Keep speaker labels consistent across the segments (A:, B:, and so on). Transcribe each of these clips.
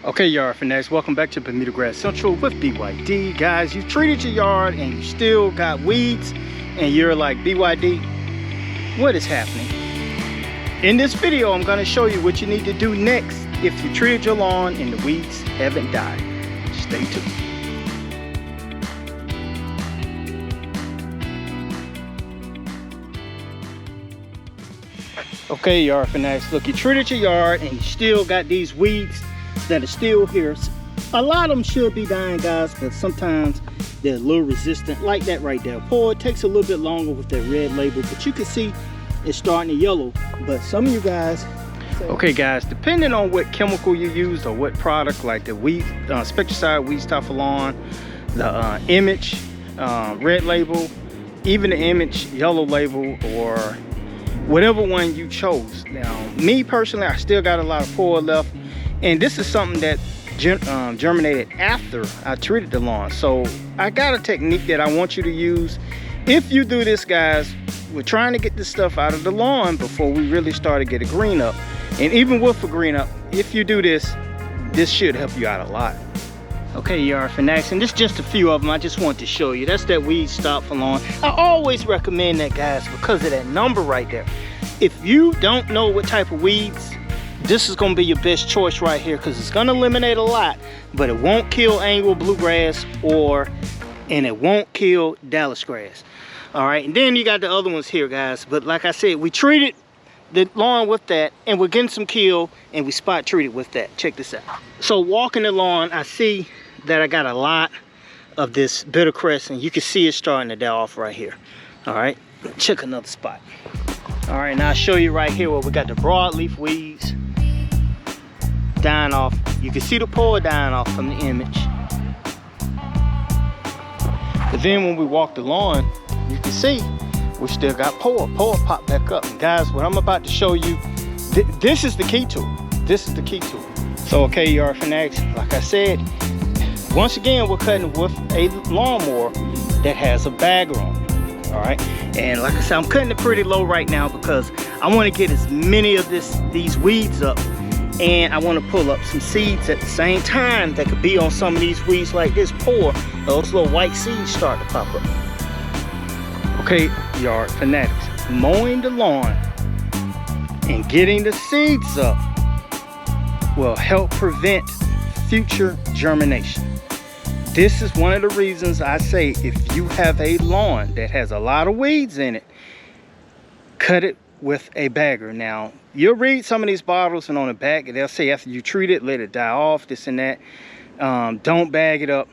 A: Okay, yard fanatics, welcome back to Bermuda Grass Central with BYD. Guys, you've treated your yard and you still got weeds and you're like, BYD, what is happening? In this video, I'm going to show you what you need to do next if you treated your lawn and the weeds haven't died. Stay tuned. Okay, yard fanatics, look, you treated your yard and you still got these weeds that are still here. A lot of them should be dying, guys, but sometimes they're a little resistant, like that right there. It takes a little bit longer with that red label, but you can see it's starting to yellow. But some of you guys, okay guys, depending on what chemical you use or what product, like the weed spectricide, weed stop for lawn, the image red label, even the image yellow label, or whatever one you chose. Now me personally, I still got a lot of pour left, and this is something that germinated after I treated the lawn. So I got a technique that I want you to use. If you do this, guys, we're trying to get this stuff out of the lawn before we really start to get a green up. And even with a green up, if you do this, this should help you out a lot. Okay, yard fanatics, and this is just a few of them I just want to show you. That's that weed stop for lawn. I always recommend that, guys, because of that number right there. If you don't know what type of weeds, this is going to be your best choice right here, because it's going to eliminate a lot, but it won't kill annual bluegrass and it won't kill Dallas grass. All right, and then you got the other ones here, guys. But like I said, we treated the lawn with that, and we're getting some kill, and we spot treated with that. Check this out. So walking the lawn, I see that I got a lot of this bitter crest, and you can see it starting to die off right here. All right, check another spot. All right, now I'll show you right here where we got the broadleaf weeds dying off. You can see the pour dying off from the image. But then when we walk the lawn, you can see we still got pour pop back up. And guys, what I'm about to show you, this is the key to it. This is the key to it. So okay, yard fanatics, like I said, once again, we're cutting with a lawnmower that has a bagger on it. All right, and like I said, I'm cutting it pretty low right now because I want to get as many of these weeds up, and I want to pull up some seeds at the same time that could be on some of these weeds like this pour. Those little white seeds start to pop up. Okay, yard fanatics, mowing the lawn and getting the seeds up will help prevent future germination. This is one of the reasons I say if you have a lawn that has a lot of weeds in it, cut it with a bagger. Now, you'll read some of these bottles, and on the back, they'll say after you treat it, let it die off, this and that. Don't bag it up.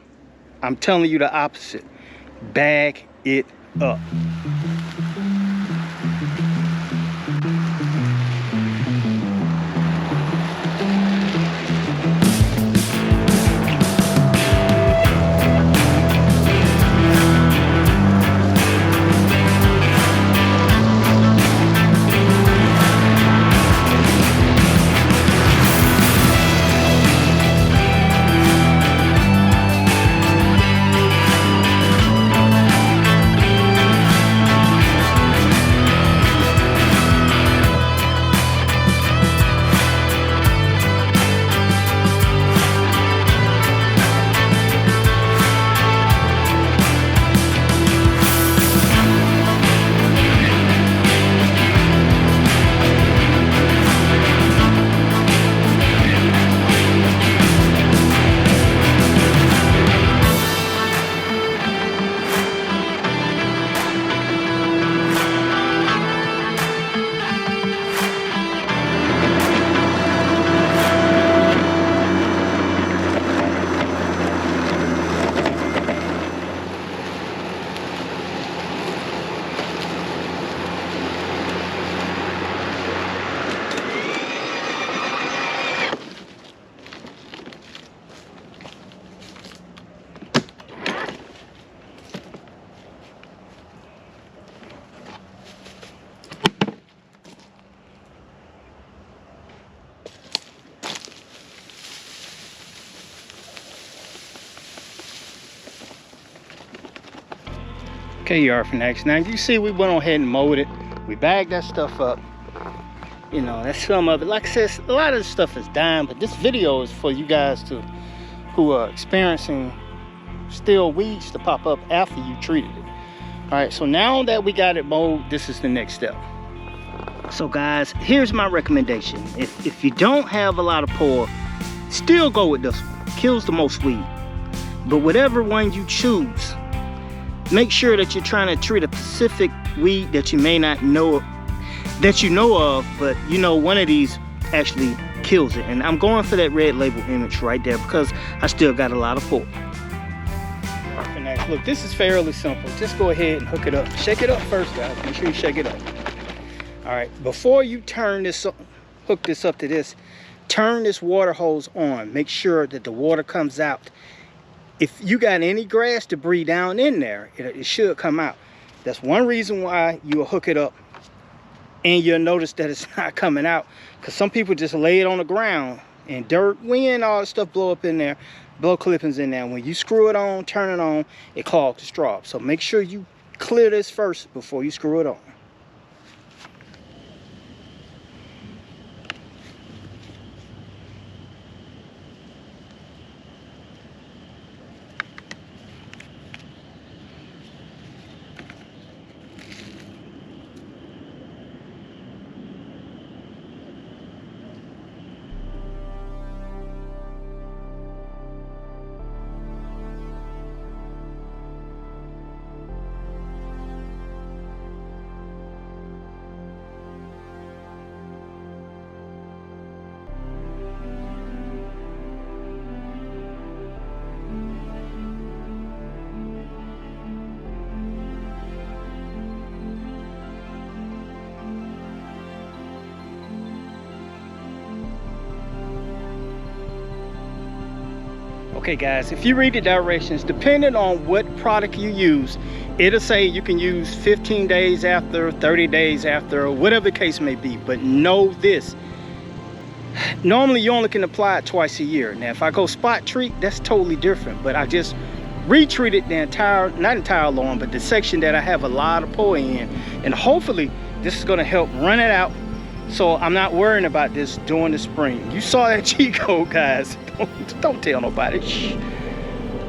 A: I'm telling you the opposite. Bag it up. Okay, yard fanatics, now you see we went on ahead and mowed it. We bagged that stuff up. You know, that's some of it. Like I said, a lot of this stuff is dying, but this video is for you guys who are experiencing still weeds to pop up after you treated it. All right, so now that we got it mowed, this is the next step. So guys, here's my recommendation. If you don't have a lot of pull, still go with this one. Kills the most weed. But whatever one you choose, make sure that you're trying to treat a specific weed that you may not know, that you know of, but you know one of these actually kills it. And I'm going for that red label image right there because I still got a lot of pull. Look, this is fairly simple. Just go ahead and hook it up. Shake it up first, guys. Make sure you shake it up. All right, before you turn this, hook this up to this, turn this water hose on. Make sure that the water comes out. If you got any grass debris down in there, it should come out. That's one reason why you will hook it up and you'll notice that it's not coming out, because some people just lay it on the ground and dirt, wind, all that stuff blow up in there, blow clippings in there. When you screw it on, turn it on, it clogs the straw. So make sure you clear this first before you screw it on. Okay guys, if you read the directions, depending on what product you use, it'll say you can use 15 days after, 30 days after, or whatever the case may be. But know this, normally you only can apply it twice a year. Now if I go spot treat, that's totally different, but I just retreated the entire, not entire lawn, but the section that I have a lot of pull in, and hopefully this is going to help run it out, so I'm not worrying about this during the spring. You saw that cheat code, guys. Don't tell nobody. Shh.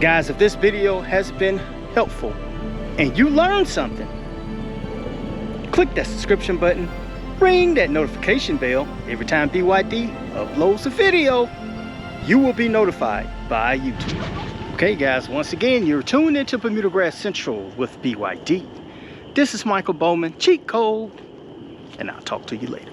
A: Guys, if this video has been helpful and you learned something, click that subscription button, ring that notification bell. Every time BYD uploads a video, you will be notified by YouTube. Okay guys, once again, you're tuned into Bermuda Grass Central with BYD. This is Michael Bowman, cheat code, and I'll talk to you later.